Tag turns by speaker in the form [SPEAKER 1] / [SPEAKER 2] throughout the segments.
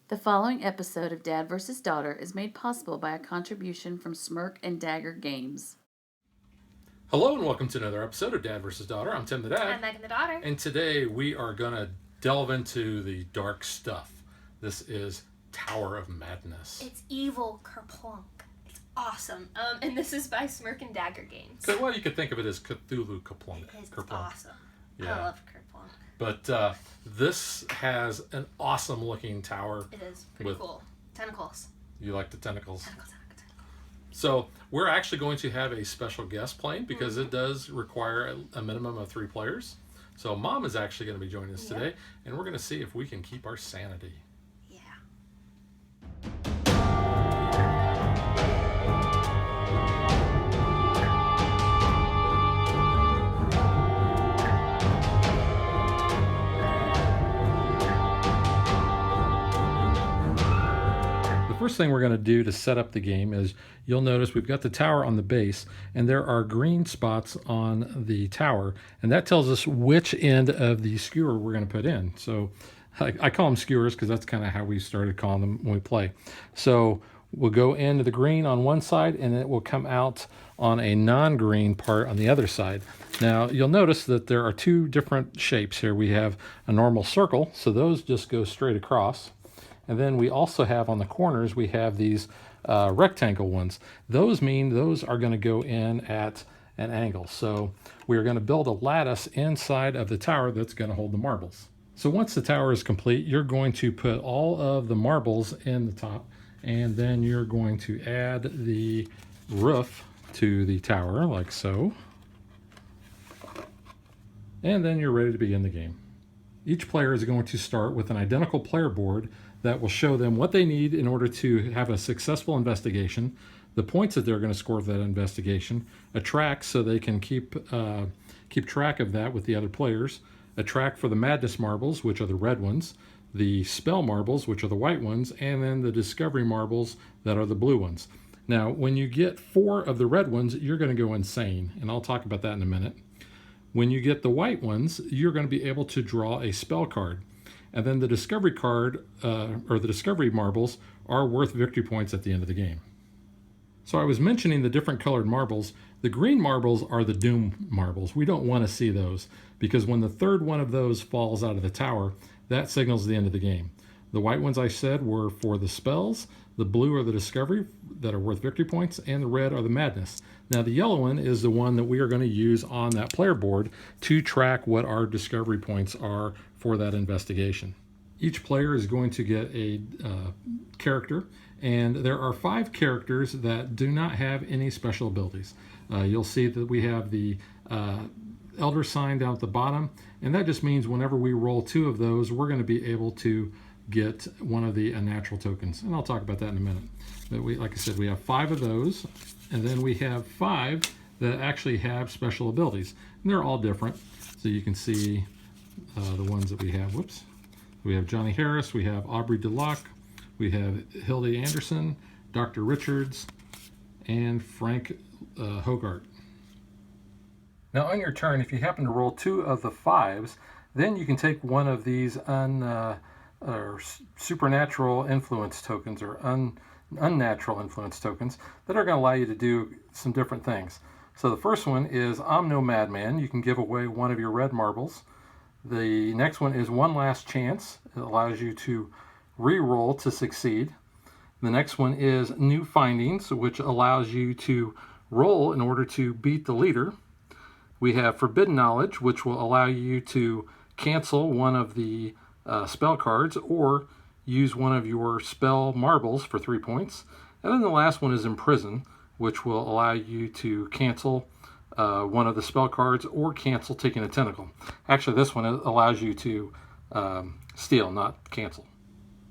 [SPEAKER 1] The following episode of Dad vs. Daughter is made possible by a contribution from Smirk and Dagger Games.
[SPEAKER 2] Hello and welcome to another episode of Dad vs. Daughter. I'm Tim the Dad.
[SPEAKER 3] I'm Megan the Daughter.
[SPEAKER 2] And today we are going to delve into the dark stuff. This is Tower of Madness.
[SPEAKER 3] It's evil Kerplunk. It's awesome. And this is by Smirk and Dagger Games.
[SPEAKER 2] Well, you could think of it as Cthulhu Kerplunk.
[SPEAKER 3] It is
[SPEAKER 2] Kerplunk.
[SPEAKER 3] awesome.
[SPEAKER 2] Yeah.
[SPEAKER 3] I love Kerplunk.
[SPEAKER 2] But this has an awesome looking tower.
[SPEAKER 3] It is pretty cool. Tentacles.
[SPEAKER 2] You like the tentacles?
[SPEAKER 3] Tentacles.
[SPEAKER 2] So we're actually going to have a special guest playing because it does require a minimum of 3 players. So Mom is actually going to be joining us today, and we're going to see if we can keep our sanity.
[SPEAKER 3] Yeah.
[SPEAKER 2] The first thing we're going to do to set up the game is you'll notice we've got the tower on the base and there are green spots on the tower, and that tells us which end of the skewer we're going to put in. So I call them skewers because that's kind of how we started calling them when we play. So we'll go into the green on one side and it will come out on a non-green part on the other side. Now you'll notice that there are 2 different shapes here. We have a normal circle, so those just go straight across. And then we also have on the corners, we have these rectangle ones. Those mean those are going to go in at an angle. So we're going to build a lattice inside of the tower that's going to hold the marbles. So once the tower is complete, you're going to put all of the marbles in the top, and then you're going to add the roof to the tower like so. And then you're ready to begin the game. Each player is going to start with an identical player board that will show them what they need in order to have a successful investigation, the points that they're going to score for that investigation, a track so they can keep track of that with the other players, a track for the madness marbles, which are the red ones, the spell marbles, which are the white ones, and then the discovery marbles that are the blue ones. Now, when you get 4 of the red ones, you're going to go insane, and I'll talk about that in a minute. When you get the white ones, you're going to be able to draw a spell card. And then the discovery card, or the discovery marbles, are worth victory points at the end of the game. So I was mentioning the different colored marbles. The green marbles are the doom marbles. We don't want to see those, because when the 3rd one of those falls out of the tower, that signals the end of the game. The white ones I said were for the spells, the blue are the discovery that are worth victory points, and the red are the madness. Now the yellow one is the one that we are going to use on that player board to track what our discovery points are for that investigation. Each player is going to get a character, and there are 5 characters that do not have any special abilities. You'll see that we have the elder sign down at the bottom, and that just means whenever we roll 2 of those, we're going to be able to get one of the unnatural tokens, and I'll talk about that in a minute. But like I said, we have 5 of those, and then we have 5 that actually have special abilities, and they're all different. So you can see the ones that we have. Whoops. We have Johnny Harris, we have Aubrey DeLocke, we have Hildy Anderson, Dr. Richards, and Frank Hogarth. Now on your turn, if you happen to roll 2 of the 5s, then you can take one of these supernatural influence tokens or unnatural influence tokens that are going to allow you to do some different things. So the first one is I'm No Madman. You can give away one of your red marbles. The next one is One Last Chance. It allows you to re-roll to succeed. The next one is New Findings, which allows you to roll in order to beat the leader. We have Forbidden Knowledge, which will allow you to cancel one of the spell cards or use one of your spell marbles for 3 points. And then the last one is Imprison, which will allow you to cancel one of the spell cards or cancel taking a tentacle. Actually, this one allows you to steal, not cancel.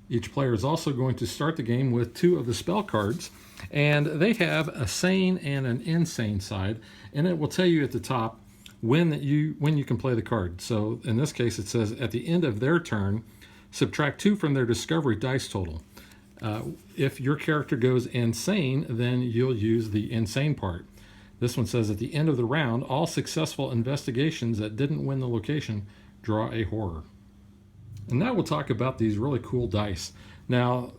[SPEAKER 2] Each player is also going to start the game with 2 of the spell cards, and they have a sane and an insane side, and it will tell you at the top when you can play the card. So in this case, it says at the end of their turn, subtract 2 from their discovery dice total. If your character goes insane, then you'll use the insane part. This one says at the end of the round, all successful investigations that didn't win the location draw a horror. And now we'll talk about these really cool dice. Now,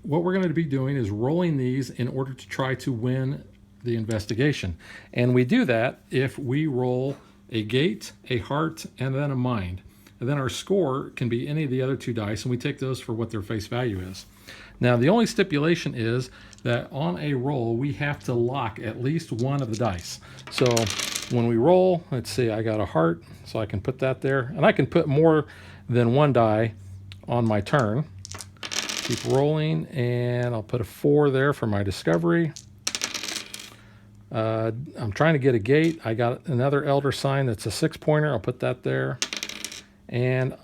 [SPEAKER 2] what we're going to be doing is rolling these in order to try to win the investigation. And we do that if we roll a gate, a heart, and then a mind. And then our score can be any of the other two dice, and we take those for what their face value is. Now, the only stipulation is that on a roll, we have to lock at least one of the dice. So when we roll, let's see, I got a heart, so I can put that there. And I can put more than one die on my turn. Keep rolling, and I'll put a 4 there for my discovery. I'm trying to get a gate. I got another elder sign that's a 6-pointer. I'll put that there. And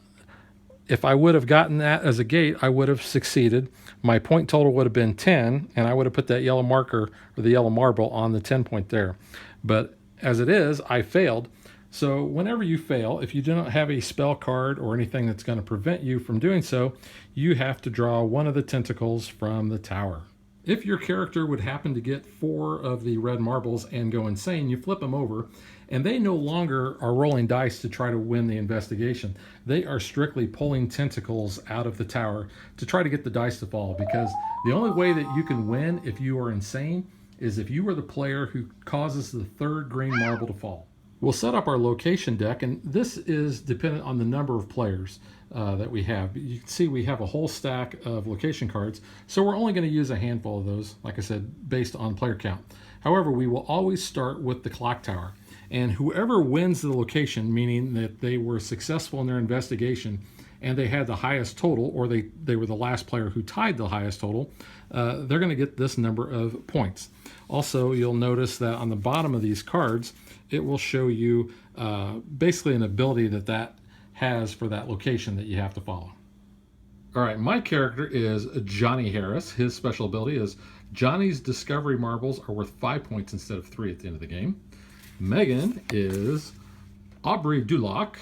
[SPEAKER 2] if I would have gotten that as a gate, I would have succeeded. My point total would have been 10, and I would have put that yellow marker or the yellow marble on the 10 point there. But as it is, I failed. So whenever you fail, if you do not have a spell card or anything that's going to prevent you from doing so, you have to draw one of the tentacles from the tower. If your character would happen to get 4 of the red marbles and go insane, you flip them over, and they no longer are rolling dice to try to win the investigation. They are strictly pulling tentacles out of the tower to try to get the dice to fall, because the only way that you can win if you are insane is if you are the player who causes the 3rd green marble to fall. We'll set up our location deck, and this is dependent on the number of players that we have. You can see we have a whole stack of location cards, so we're only going to use a handful of those, like I said, based on player count. However, we will always start with the clock tower, and whoever wins the location, meaning that they were successful in their investigation and they had the highest total, or they were the last player who tied the highest total, they're going to get this number of points. Also, you'll notice that on the bottom of these cards, it will show you basically an ability that has for that location that you have to follow. All right, my character is Johnny Harris. His special ability is Johnny's discovery marbles are worth 5 points instead of 3 at the end of the game. Megan is Aubrey Duloc.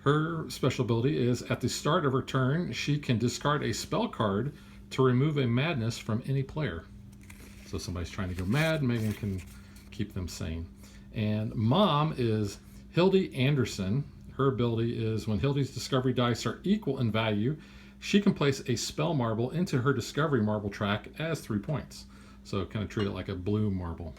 [SPEAKER 2] Her special ability is at the start of her turn, she can discard a spell card to remove a madness from any player. So if somebody's trying to go mad, Megan can keep them sane. And Mom is Hildy Anderson. Her ability is when Hildy's discovery dice are equal in value, she can place a spell marble into her discovery marble track as 3 points. So kind of treat it like a blue marble.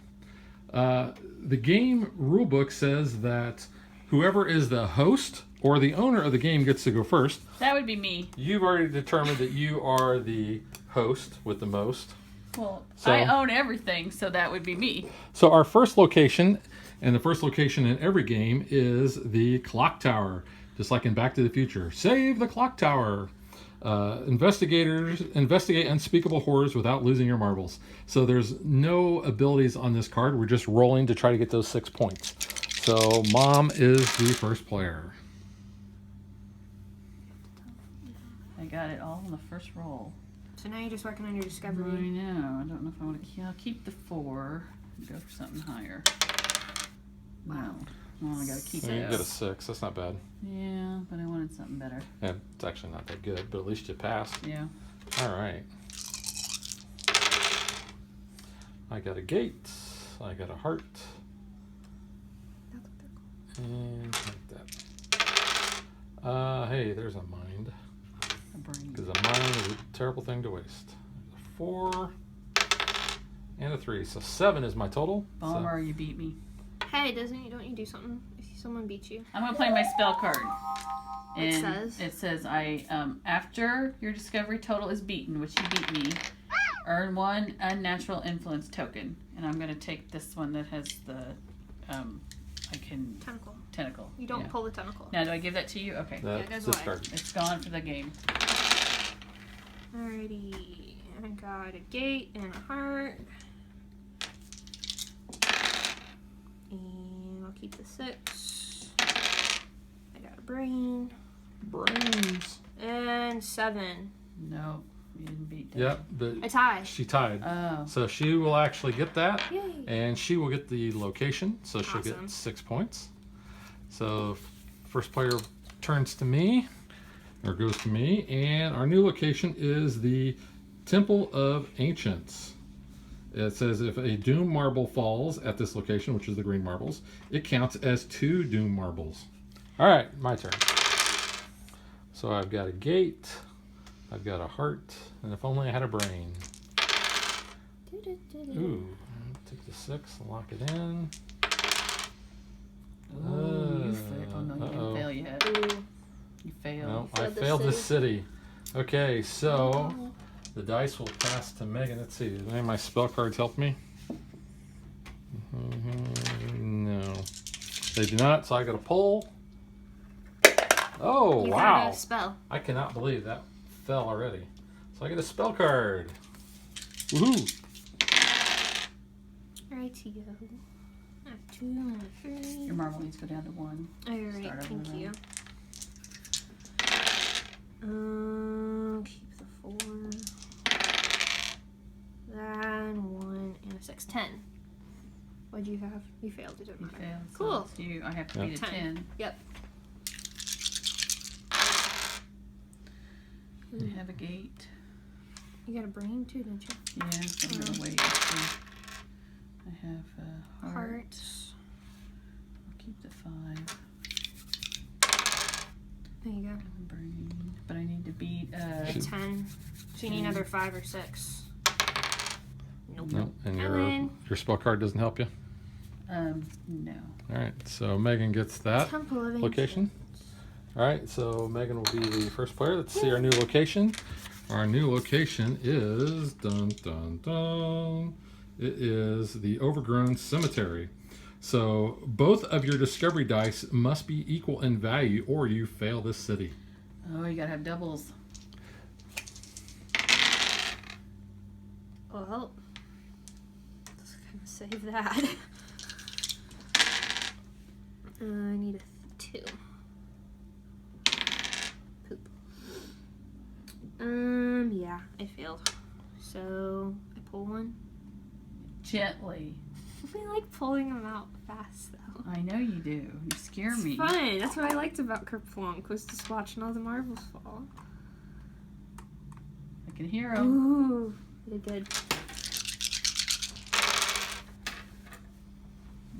[SPEAKER 2] The game rulebook says that whoever is the host or the owner of the game gets to go first.
[SPEAKER 1] That would be me.
[SPEAKER 2] You've already determined that you are the host with the most.
[SPEAKER 1] Well,
[SPEAKER 2] So-
[SPEAKER 1] I own everything, so that would be me.
[SPEAKER 2] So our first location, and the first location in every game, is the clock tower. Just like in Back to the Future. Save the clock tower. Investigators investigate unspeakable horrors without losing your marbles. So there's no abilities on this card. We're just rolling to try to get those 6 points. So Mom is the first player.
[SPEAKER 1] I got it all in the first roll.
[SPEAKER 3] So now you're just working on your
[SPEAKER 1] I
[SPEAKER 3] discovery.
[SPEAKER 1] know. I don't know if I want to. I'll keep the 4 and go for something higher. No. Oh, I gotta keep
[SPEAKER 2] You
[SPEAKER 1] it.
[SPEAKER 2] get a 6. That's not bad.
[SPEAKER 1] Yeah, but I wanted something better.
[SPEAKER 2] Yeah, it's actually not that good, but at least you passed.
[SPEAKER 1] Yeah.
[SPEAKER 2] All right. I got a gate. I got a heart. And like that. Hey, there's a mind.
[SPEAKER 1] A brain.
[SPEAKER 2] Because a mind is a terrible thing to waste. A 4 and a 3. So 7 is my total.
[SPEAKER 1] Bummer, you beat me.
[SPEAKER 3] Hey, don't you do something if someone beats you?
[SPEAKER 1] I'm gonna play my spell card.
[SPEAKER 3] It
[SPEAKER 1] And
[SPEAKER 3] says?
[SPEAKER 1] It says after your discovery total is beaten, which you beat me, earn 1 unnatural influence token. And I'm gonna take this one that has the tentacle.
[SPEAKER 3] You don't
[SPEAKER 1] Yeah.
[SPEAKER 3] pull the tentacle.
[SPEAKER 1] Now do I give that to you? Okay.
[SPEAKER 2] That's
[SPEAKER 3] it goes
[SPEAKER 2] this
[SPEAKER 3] away.
[SPEAKER 2] card.
[SPEAKER 1] It's gone for the game.
[SPEAKER 3] Alrighty. I got a gate and a heart. And I'll keep the 6. I got a brain.
[SPEAKER 2] Brains.
[SPEAKER 3] And 7.
[SPEAKER 1] No, you didn't beat that.
[SPEAKER 2] Yep, but
[SPEAKER 3] A tie.
[SPEAKER 2] she tied.
[SPEAKER 1] Oh.
[SPEAKER 2] So she will actually get that.
[SPEAKER 3] Yay.
[SPEAKER 2] And she will get the location, so she'll
[SPEAKER 3] Awesome.
[SPEAKER 2] get 6 points. So first player turns to me, or goes to me, and our new location is the Temple of Ancients. It says if a Doom marble falls at this location, which is the green marbles, it counts as 2 Doom marbles. All right, my turn. So I've got a gate, I've got a heart, and if only I had a brain. Ooh, take the 6 and lock it in.
[SPEAKER 1] Ooh, you failed. Oh, no, you didn't fail yet.
[SPEAKER 3] Ooh.
[SPEAKER 1] You failed.
[SPEAKER 2] No, I failed the city. Okay, so the dice will pass to Megan. Let's see, do any of my spell cards help me? No. They do not, so I got a pull. Oh,
[SPEAKER 3] You
[SPEAKER 2] wow.
[SPEAKER 3] got a spell.
[SPEAKER 2] I cannot believe that fell already. So I get a spell card. Woohoo!
[SPEAKER 3] Rightio. 2 and 3.
[SPEAKER 1] Your marble needs to go down to 1.
[SPEAKER 3] Alright,
[SPEAKER 1] Start
[SPEAKER 3] thank
[SPEAKER 1] over
[SPEAKER 3] you. Keep the 4. Then 1 and a 6. 10. What'd you have? You failed. It didn't
[SPEAKER 1] You
[SPEAKER 3] matter.
[SPEAKER 1] failed. So
[SPEAKER 3] Cool.
[SPEAKER 1] it's you. I have to
[SPEAKER 2] Yeah.
[SPEAKER 1] beat a 10.
[SPEAKER 3] Yep.
[SPEAKER 1] I have a gate.
[SPEAKER 3] You got a brain too, didn't you?
[SPEAKER 1] Yeah, so I'm gonna wait. I have a heart.
[SPEAKER 3] Hearts.
[SPEAKER 1] I'll keep the 5.
[SPEAKER 3] There you go.
[SPEAKER 1] And a brain. But I need to beat
[SPEAKER 3] A 10. So you need another 5 or 6. Nope.
[SPEAKER 2] No, and
[SPEAKER 3] Ellen.
[SPEAKER 2] your spell card doesn't help you?
[SPEAKER 1] no.
[SPEAKER 2] Alright, so Megan gets that
[SPEAKER 3] Temple of
[SPEAKER 2] location. Alright, so Megan will be the first player. Let's see our new location. Our new location is, dun dun dun, it is the Overgrown Cemetery. So both of your discovery dice must be equal in value or you fail this city.
[SPEAKER 1] Oh, you gotta have doubles.
[SPEAKER 3] Well, let's kind of save that. I need a 2. Poop. Yeah, I failed. So I pull 1.
[SPEAKER 1] Gently.
[SPEAKER 3] I like pulling them out fast, though.
[SPEAKER 1] I know you do. You scare
[SPEAKER 3] It's
[SPEAKER 1] me.
[SPEAKER 3] fun. That's what I liked about Kerplunk, was just watching all the marbles fall.
[SPEAKER 1] I can hear them.
[SPEAKER 3] Ooh, you did good.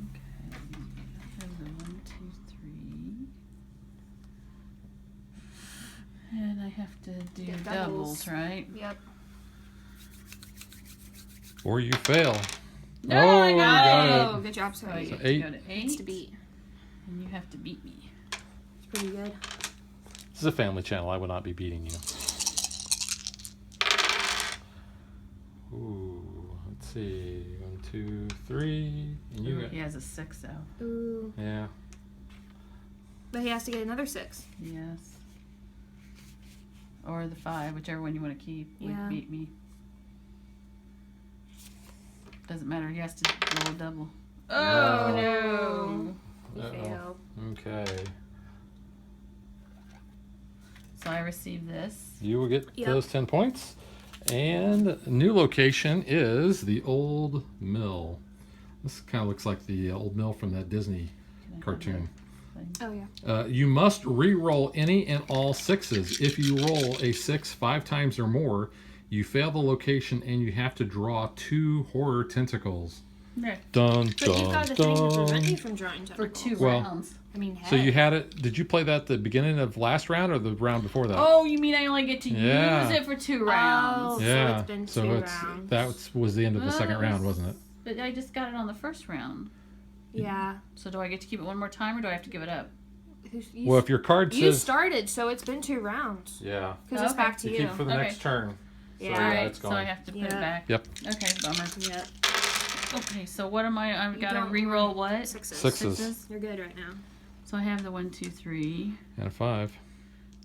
[SPEAKER 1] Okay. I have the 1, 2, 3. And I have to do
[SPEAKER 3] Get
[SPEAKER 1] doubles,
[SPEAKER 3] doubles.
[SPEAKER 1] right?
[SPEAKER 3] Yep.
[SPEAKER 2] Or you fail.
[SPEAKER 1] No,
[SPEAKER 2] Oh,
[SPEAKER 1] I
[SPEAKER 2] you
[SPEAKER 1] got
[SPEAKER 2] got
[SPEAKER 3] Oh, good job,
[SPEAKER 1] So I
[SPEAKER 3] sorry.
[SPEAKER 1] get
[SPEAKER 2] 8.
[SPEAKER 1] to go to 8.
[SPEAKER 3] It's to beat.
[SPEAKER 1] And you have to beat me.
[SPEAKER 3] It's pretty good.
[SPEAKER 2] This is a family channel. I would not be beating you. Ooh, let's see. 1, 2, 3. And you got,
[SPEAKER 1] He has a 6 though.
[SPEAKER 3] Ooh.
[SPEAKER 2] yeah.
[SPEAKER 3] But he has to get another 6.
[SPEAKER 1] Yes. Or the 5, whichever one you want to keep, would
[SPEAKER 3] Yeah.
[SPEAKER 1] beat me. Doesn't matter. He has to roll a double. Oh no!
[SPEAKER 3] He
[SPEAKER 2] Uh-oh.
[SPEAKER 3] failed.
[SPEAKER 2] Okay.
[SPEAKER 1] So I receive this.
[SPEAKER 2] You will get
[SPEAKER 3] Yep.
[SPEAKER 2] those 10 points. And new location is the Old Mill. This kind of looks like the Old Mill from that Disney
[SPEAKER 1] Can I have
[SPEAKER 2] cartoon.
[SPEAKER 1] that thing?
[SPEAKER 3] Oh, yeah.
[SPEAKER 2] You must re-roll any and all 6s. If you roll a 6 5 times or more, you fail the location and you have to draw 2 horror tentacles.
[SPEAKER 1] Okay.
[SPEAKER 2] Dun,
[SPEAKER 3] But you've
[SPEAKER 2] dun,
[SPEAKER 3] got the thing to prevent you
[SPEAKER 2] dun.
[SPEAKER 3] from drawing
[SPEAKER 1] For
[SPEAKER 3] tentacles.
[SPEAKER 1] 2
[SPEAKER 2] Well,
[SPEAKER 1] rounds.
[SPEAKER 3] I mean, hey.
[SPEAKER 2] So you had it, did you play that at the beginning of last round or the round before that?
[SPEAKER 1] Oh, you mean I only get to
[SPEAKER 2] Yeah.
[SPEAKER 1] use it for 2 rounds?
[SPEAKER 3] so
[SPEAKER 2] yeah.
[SPEAKER 3] it's been
[SPEAKER 2] so
[SPEAKER 3] 2
[SPEAKER 2] it's,
[SPEAKER 3] rounds.
[SPEAKER 2] that was the end of the second
[SPEAKER 1] Oh,
[SPEAKER 2] round, wasn't it?
[SPEAKER 1] But I just got it on the first round.
[SPEAKER 3] Yeah.
[SPEAKER 1] So do I get to keep it one more time or do I have to give it up?
[SPEAKER 3] You,
[SPEAKER 2] Well, if your card
[SPEAKER 3] you
[SPEAKER 2] says...
[SPEAKER 3] started, so it's been 2 rounds.
[SPEAKER 2] Yeah.
[SPEAKER 3] Because it's
[SPEAKER 1] Okay.
[SPEAKER 3] back to
[SPEAKER 2] You
[SPEAKER 3] you.
[SPEAKER 2] keep for the
[SPEAKER 1] Okay.
[SPEAKER 2] next turn.
[SPEAKER 3] Yeah.
[SPEAKER 2] So,
[SPEAKER 1] Alright,
[SPEAKER 2] it's
[SPEAKER 1] so
[SPEAKER 2] gone.
[SPEAKER 1] I have to put it
[SPEAKER 3] Yeah.
[SPEAKER 1] back.
[SPEAKER 2] Yep.
[SPEAKER 1] Okay, bummer.
[SPEAKER 3] Yep.
[SPEAKER 1] Okay, so what am I? I've
[SPEAKER 3] You
[SPEAKER 1] got to
[SPEAKER 3] don't
[SPEAKER 1] re-roll what?
[SPEAKER 3] 6s.
[SPEAKER 2] 6s.
[SPEAKER 3] You're good right now.
[SPEAKER 1] So I have the 1, 2, 3.
[SPEAKER 2] And a 5.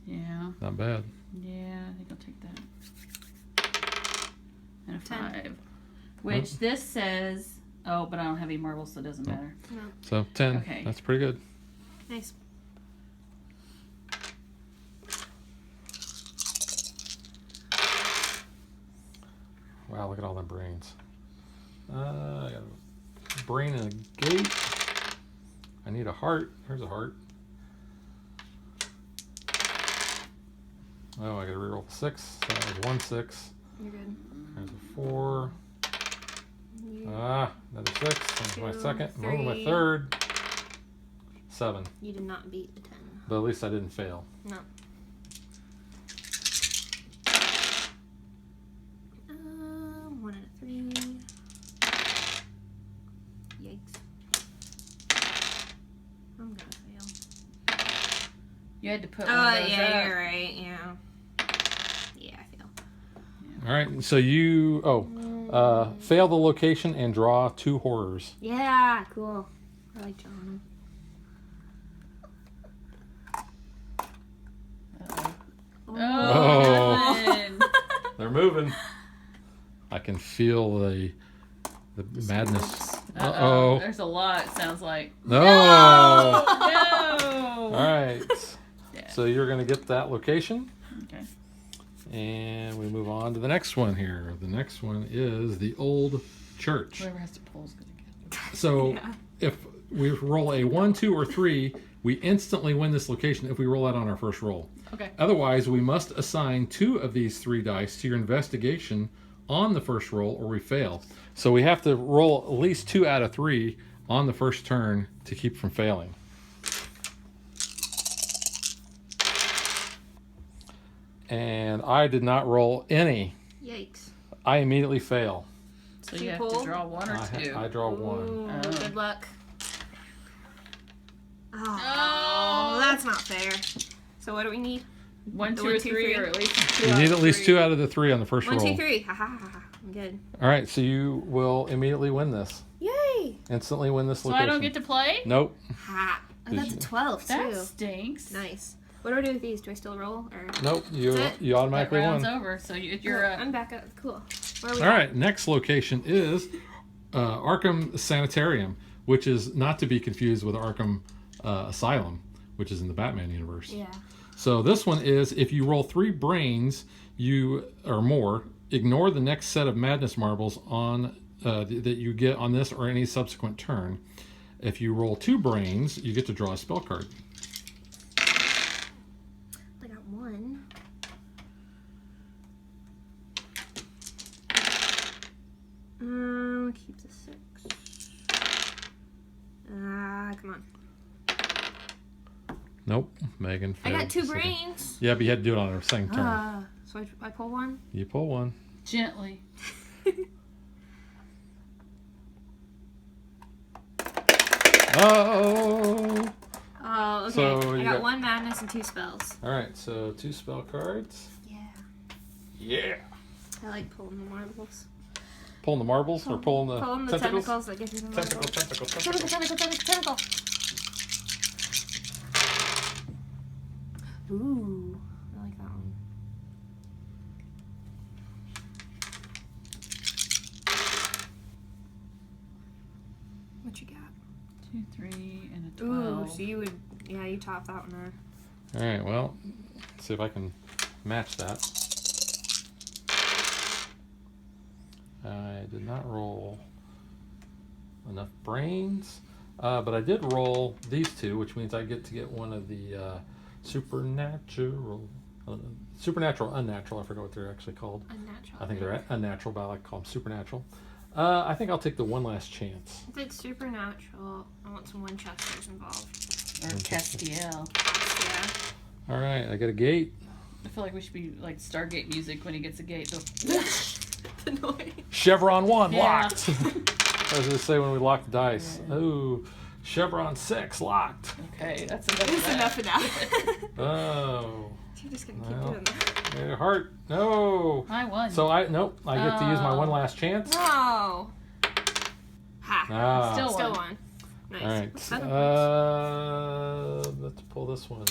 [SPEAKER 1] Yeah.
[SPEAKER 2] Not bad.
[SPEAKER 1] Yeah, I think I'll take that. And a
[SPEAKER 3] 10.
[SPEAKER 1] 5. Which this says, oh, but I don't have any marbles, so it doesn't matter.
[SPEAKER 3] No.
[SPEAKER 2] So 10.
[SPEAKER 1] Okay.
[SPEAKER 2] That's pretty good.
[SPEAKER 3] Nice.
[SPEAKER 2] Wow, look at all them brains. I got a brain and a gate. I need a heart. There's a heart. Oh, I gotta reroll 6. So that was 1 6.
[SPEAKER 3] You're good.
[SPEAKER 2] There's a 4.
[SPEAKER 3] You,
[SPEAKER 2] Another 6. There's my
[SPEAKER 3] 2,
[SPEAKER 2] second. Oh, my
[SPEAKER 3] 3.
[SPEAKER 2] 3rd. 7.
[SPEAKER 3] you did not beat the 10.
[SPEAKER 2] But at least I didn't fail.
[SPEAKER 3] No.
[SPEAKER 1] You had to put
[SPEAKER 3] Oh,
[SPEAKER 1] one of those
[SPEAKER 3] yeah,
[SPEAKER 1] up.
[SPEAKER 3] you're right. Yeah. Yeah, I feel.
[SPEAKER 2] All right, so you fail the location and draw 2 horrors.
[SPEAKER 3] Yeah, cool. I like drawing them.
[SPEAKER 1] Oh, nothing.
[SPEAKER 2] They're moving. I can feel the madness. Uh-oh.
[SPEAKER 1] There's a lot, it sounds like.
[SPEAKER 2] No!
[SPEAKER 1] No!
[SPEAKER 2] All right.
[SPEAKER 1] Yeah.
[SPEAKER 2] So you're going to get that location.
[SPEAKER 1] Okay.
[SPEAKER 2] And we move on to the next one here. The next one is the old church.
[SPEAKER 1] Whoever has to pull is going to get.
[SPEAKER 2] So if we roll a 1, 2, or 3, we instantly win this location if we roll that on our first roll.
[SPEAKER 1] Okay.
[SPEAKER 2] Otherwise, we must assign 2 of these 3 dice to your investigation on the first roll or we fail. So we have to roll at least 2 out of 3 on the first turn to keep from failing. And I did not roll any.
[SPEAKER 3] Yikes.
[SPEAKER 2] I immediately fail.
[SPEAKER 1] So
[SPEAKER 3] Do
[SPEAKER 1] you
[SPEAKER 3] you
[SPEAKER 1] have
[SPEAKER 3] pull?
[SPEAKER 1] to draw 1 or 2.
[SPEAKER 2] I draw 1.
[SPEAKER 3] Ooh,
[SPEAKER 1] Oh.
[SPEAKER 3] good luck. Oh,
[SPEAKER 1] Oh.
[SPEAKER 3] that's not fair. So what do we need?
[SPEAKER 1] 1, 2,
[SPEAKER 3] One,
[SPEAKER 1] or
[SPEAKER 3] two,
[SPEAKER 1] 3,
[SPEAKER 3] three.
[SPEAKER 1] or at least 2.
[SPEAKER 2] You need at least 2 out of the 3 on the first
[SPEAKER 3] 1,
[SPEAKER 2] roll.
[SPEAKER 3] 2, 3. Ha ha ha ha. I'm good.
[SPEAKER 2] All right, so you will immediately win this.
[SPEAKER 3] Yay!
[SPEAKER 2] Instantly win this
[SPEAKER 1] So
[SPEAKER 2] location.
[SPEAKER 1] I don't get to play?
[SPEAKER 2] Nope.
[SPEAKER 3] Ha. Oh,
[SPEAKER 2] Did
[SPEAKER 3] that's a
[SPEAKER 2] you-
[SPEAKER 3] 12
[SPEAKER 1] That
[SPEAKER 3] too.
[SPEAKER 1] stinks.
[SPEAKER 3] Nice. What do I do with these? Do I still roll or?
[SPEAKER 2] Nope. You
[SPEAKER 3] That's it?
[SPEAKER 2] you
[SPEAKER 1] That
[SPEAKER 2] automatically
[SPEAKER 1] round's
[SPEAKER 2] won.
[SPEAKER 1] over. So you're
[SPEAKER 3] I'm back up. Cool. Where are we
[SPEAKER 2] All
[SPEAKER 3] at?
[SPEAKER 2] right. Next location is Arkham Sanitarium, which is not to be confused with Arkham Asylum, which is in the Batman universe.
[SPEAKER 3] Yeah.
[SPEAKER 2] So this one is if you roll 3 brains, you or more, ignore the next set of madness marbles on that you get on this or any subsequent turn. If you roll 2 brains, you get to draw a spell card.
[SPEAKER 3] I got 1. Keep the 6. Come on.
[SPEAKER 2] Nope. Megan
[SPEAKER 3] I
[SPEAKER 2] failed.
[SPEAKER 3] got 2
[SPEAKER 2] the second.
[SPEAKER 3] brains.
[SPEAKER 2] Yeah, but you had to do it on the same turn.
[SPEAKER 3] So I pull 1.
[SPEAKER 2] You pull 1.
[SPEAKER 1] gently.
[SPEAKER 2] Oh.
[SPEAKER 3] Oh, okay.
[SPEAKER 2] So
[SPEAKER 3] I
[SPEAKER 2] you
[SPEAKER 3] got
[SPEAKER 2] got-
[SPEAKER 3] 1 madness and 2 spells.
[SPEAKER 2] All right. So 2 spell cards.
[SPEAKER 3] Yeah.
[SPEAKER 2] Yeah.
[SPEAKER 3] I like pulling the marbles.
[SPEAKER 2] Pulling the marbles or pulling the
[SPEAKER 3] Pulling the
[SPEAKER 2] tentacles?
[SPEAKER 3] tentacles that give you the
[SPEAKER 2] Tentacle,
[SPEAKER 3] marbles.
[SPEAKER 2] tentacle,
[SPEAKER 3] Tentacle,
[SPEAKER 2] tentacle.
[SPEAKER 3] tentacle, tentacle, tentacle. Ooh, I like that one. What you got?
[SPEAKER 1] 2, 3, and a
[SPEAKER 3] Ooh,
[SPEAKER 1] 12.
[SPEAKER 3] so you would, yeah, you top that one there.
[SPEAKER 2] All right. Well, let's see if I can match that. I did not roll enough brains, but I did roll these 2, which means I get to get one of the supernatural, unnatural. I forgot what they're actually called.
[SPEAKER 3] Unnatural.
[SPEAKER 2] I think they're unnatural, but I like to call them supernatural. I think I'll take the one last chance.
[SPEAKER 3] If it's supernatural, I want some Winchesters involved.
[SPEAKER 1] Or Castiel.
[SPEAKER 3] Yeah.
[SPEAKER 2] All right, I got a gate.
[SPEAKER 1] I feel like we should be like Stargate music when he gets a gate.
[SPEAKER 3] The noise.
[SPEAKER 2] Chevron 1
[SPEAKER 1] Yeah.
[SPEAKER 2] locked. I was going to say when we lock the dice. Oh, Chevron 6 locked.
[SPEAKER 1] Okay, that's enough.
[SPEAKER 3] That's
[SPEAKER 1] of
[SPEAKER 3] enough of that.
[SPEAKER 2] Oh,
[SPEAKER 3] You're just gonna keep
[SPEAKER 2] Well.
[SPEAKER 3] doing that.
[SPEAKER 2] yeah, heart. No.
[SPEAKER 1] I won.
[SPEAKER 2] So I get to use my one last chance.
[SPEAKER 3] No. Ha.
[SPEAKER 2] Ah.
[SPEAKER 1] Still
[SPEAKER 3] Still
[SPEAKER 1] won.
[SPEAKER 3] won. Nice.
[SPEAKER 2] All right.
[SPEAKER 3] What's that?
[SPEAKER 2] Let's pull this one.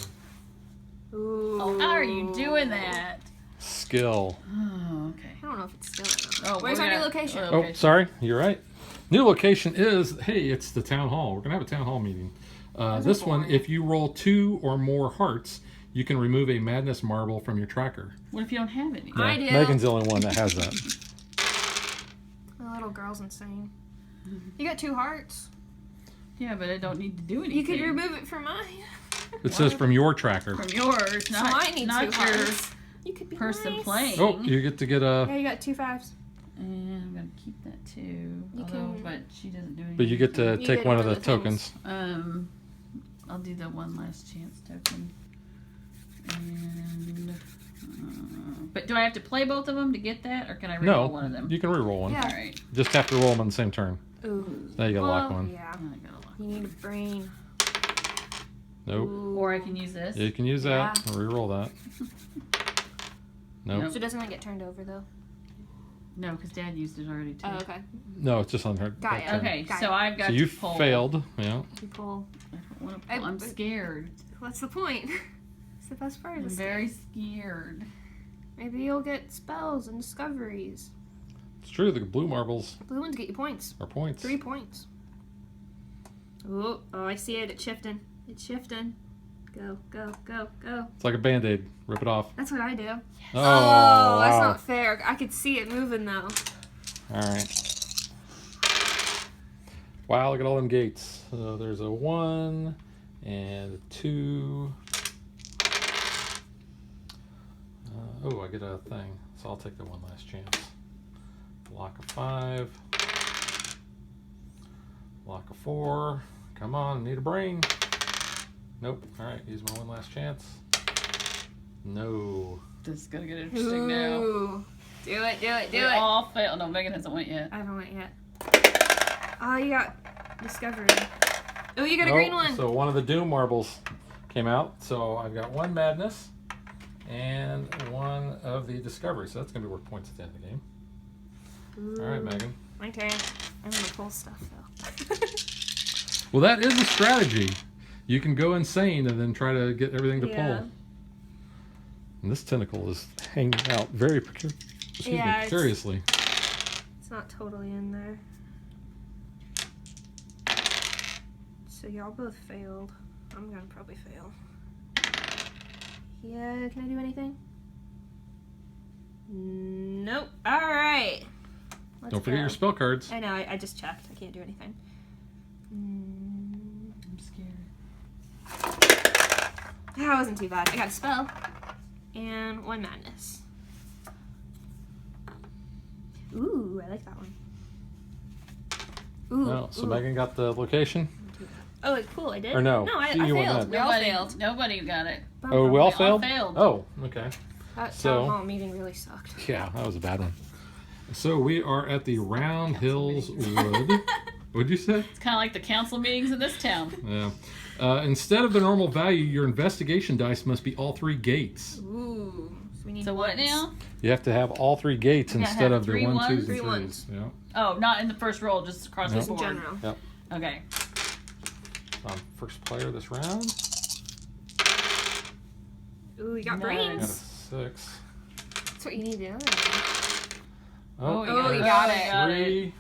[SPEAKER 3] Ooh.
[SPEAKER 1] Oh, how are you doing that?
[SPEAKER 2] Skill.
[SPEAKER 1] Oh, okay.
[SPEAKER 3] I don't know if it's still or
[SPEAKER 1] Oh,
[SPEAKER 3] not. Where's
[SPEAKER 1] we're
[SPEAKER 3] our new
[SPEAKER 1] gonna-
[SPEAKER 3] location?
[SPEAKER 1] oh.
[SPEAKER 2] Oh,
[SPEAKER 1] Okay.
[SPEAKER 2] sorry. You're right. New location is, hey, it's the town hall. We're going to have a town hall meeting. This one, if you roll 2 or more hearts, you can remove a madness marble from your tracker.
[SPEAKER 1] What if you don't have any?
[SPEAKER 3] I do.
[SPEAKER 2] Megan's the only one that has that.
[SPEAKER 3] The little girl's insane. You got 2 hearts.
[SPEAKER 1] Yeah, but I don't need to do anything.
[SPEAKER 3] You could remove it from mine.
[SPEAKER 2] It says from your tracker.
[SPEAKER 1] from yours,
[SPEAKER 3] So
[SPEAKER 1] not
[SPEAKER 3] I need 2
[SPEAKER 1] not your
[SPEAKER 3] hearts. You could be
[SPEAKER 1] person
[SPEAKER 3] nice.
[SPEAKER 1] playing.
[SPEAKER 2] Oh, you get to get a,
[SPEAKER 3] Yeah, you got 2 5s.
[SPEAKER 1] And I'm gonna keep that too.
[SPEAKER 3] You
[SPEAKER 1] Although,
[SPEAKER 3] can-
[SPEAKER 1] but she doesn't do anything.
[SPEAKER 2] but you get to
[SPEAKER 3] You
[SPEAKER 2] take
[SPEAKER 3] get
[SPEAKER 2] one of
[SPEAKER 3] one
[SPEAKER 2] the
[SPEAKER 3] of the things.
[SPEAKER 2] tokens.
[SPEAKER 1] I'll do the one last chance token. And but do I have to play both of them to get that, or can I reroll
[SPEAKER 2] No,
[SPEAKER 1] one of them?
[SPEAKER 2] you can reroll one.
[SPEAKER 3] Yeah.
[SPEAKER 1] All right.
[SPEAKER 2] Just have to roll them on the same turn.
[SPEAKER 3] Ooh.
[SPEAKER 2] Now you got to lock
[SPEAKER 3] Well,
[SPEAKER 2] one.
[SPEAKER 3] Yeah.
[SPEAKER 1] I got a lot.
[SPEAKER 3] You need a brain.
[SPEAKER 2] Nope.
[SPEAKER 3] Ooh.
[SPEAKER 1] Or I can use this.
[SPEAKER 2] Yeah, you can use that.
[SPEAKER 3] Yeah.
[SPEAKER 2] Reroll that. Nope.
[SPEAKER 3] So doesn't it get turned over though?
[SPEAKER 1] No, because Dad used it already too.
[SPEAKER 3] Oh, okay.
[SPEAKER 2] No, it's just on her.
[SPEAKER 3] Got it.
[SPEAKER 2] turn.
[SPEAKER 1] Okay,
[SPEAKER 3] Got
[SPEAKER 1] so
[SPEAKER 3] it.
[SPEAKER 1] I've got
[SPEAKER 2] So you
[SPEAKER 1] to pull.
[SPEAKER 2] failed. Yeah.
[SPEAKER 3] You pull.
[SPEAKER 1] I don't want to pull. I'm scared.
[SPEAKER 3] What's the point? It's the best part of
[SPEAKER 1] I'm
[SPEAKER 3] this.
[SPEAKER 1] very scared.
[SPEAKER 3] Maybe you'll get spells and discoveries.
[SPEAKER 2] It's true. The blue marbles
[SPEAKER 3] Blue ones get you points.
[SPEAKER 2] are points.
[SPEAKER 3] 3 points. Oh, I see it. It's shifting. It's shifting. Go, go, go, go.
[SPEAKER 2] It's like a band-aid. Rip it off.
[SPEAKER 3] That's what I do.
[SPEAKER 2] Oh,
[SPEAKER 3] That's
[SPEAKER 2] wow.
[SPEAKER 3] not fair. I could see it moving though.
[SPEAKER 2] All right. Wow, look at all them gates. So there's a 1 and a 2. Oh, I get a thing. So I'll take the one last chance. Block of 5. Block of 4. Come on, need a brain. Nope. All right, use my one last chance. No.
[SPEAKER 1] This is gonna get interesting now.
[SPEAKER 3] Ooh. Do it, do it, do
[SPEAKER 1] We
[SPEAKER 3] it.
[SPEAKER 1] all fail. No, Megan hasn't went yet.
[SPEAKER 3] I haven't went yet. Oh, you got discovery. Oh, you got a
[SPEAKER 2] Nope.
[SPEAKER 3] green one.
[SPEAKER 2] So one of the Doom marbles came out. So I've got 1 madness and 1 of the discovery. So that's going to be worth points at the end of the game.
[SPEAKER 3] Ooh.
[SPEAKER 2] All right, Megan.
[SPEAKER 3] My turn. I'm gonna pull stuff though.
[SPEAKER 2] Well, that is a strategy. You can go insane and then try to get everything to
[SPEAKER 3] Yeah.
[SPEAKER 2] pull. And this tentacle is hanging out very precariously.
[SPEAKER 3] It's not totally in there. So y'all both failed. I'm gonna probably fail. Yeah, can I do anything? Nope. Alright.
[SPEAKER 2] Don't forget your spell cards.
[SPEAKER 3] I know, I just checked. I can't do anything.
[SPEAKER 1] I'm scared.
[SPEAKER 3] That wasn't too bad. I got a spell. And 1 madness. Ooh, I like that one. Ooh.
[SPEAKER 2] Oh, so
[SPEAKER 3] ooh.
[SPEAKER 2] Megan got the location?
[SPEAKER 3] Oh, cool, I did?
[SPEAKER 2] Or no?
[SPEAKER 3] No, I
[SPEAKER 2] You went
[SPEAKER 3] failed.
[SPEAKER 2] ahead.
[SPEAKER 3] We all
[SPEAKER 1] Nobody,
[SPEAKER 3] failed.
[SPEAKER 1] nobody got it.
[SPEAKER 2] Oh, we all failed?
[SPEAKER 1] failed.
[SPEAKER 2] Oh, okay.
[SPEAKER 3] That
[SPEAKER 2] So-
[SPEAKER 3] town hall meeting really sucked.
[SPEAKER 2] Yeah, that was a bad one. So we are at the Round Hills Wood. What'd you say?
[SPEAKER 1] It's kind of like the council meetings in this town.
[SPEAKER 2] Yeah. Instead of the normal value, your investigation dice must be all 3 gates.
[SPEAKER 3] Ooh. So we need
[SPEAKER 1] So what
[SPEAKER 3] ones.
[SPEAKER 1] now?
[SPEAKER 2] You have to have all 3 gates
[SPEAKER 1] You gotta
[SPEAKER 2] instead
[SPEAKER 1] have
[SPEAKER 2] of the
[SPEAKER 1] 3
[SPEAKER 2] 1, 2s,
[SPEAKER 1] ones?
[SPEAKER 2] and
[SPEAKER 3] 3
[SPEAKER 2] 3s.
[SPEAKER 3] ones.
[SPEAKER 2] Yeah.
[SPEAKER 1] Oh, not in the first roll, just across
[SPEAKER 2] No.
[SPEAKER 3] Just
[SPEAKER 1] the
[SPEAKER 3] in
[SPEAKER 1] board.
[SPEAKER 3] general.
[SPEAKER 2] Yep.
[SPEAKER 1] Okay.
[SPEAKER 2] I'm first player this round.
[SPEAKER 3] Ooh, you got
[SPEAKER 1] Nice.
[SPEAKER 2] I got a
[SPEAKER 3] brains.
[SPEAKER 2] 6.
[SPEAKER 3] That's what you need to know.
[SPEAKER 2] Oh,
[SPEAKER 3] Oh, you got it.
[SPEAKER 2] 3.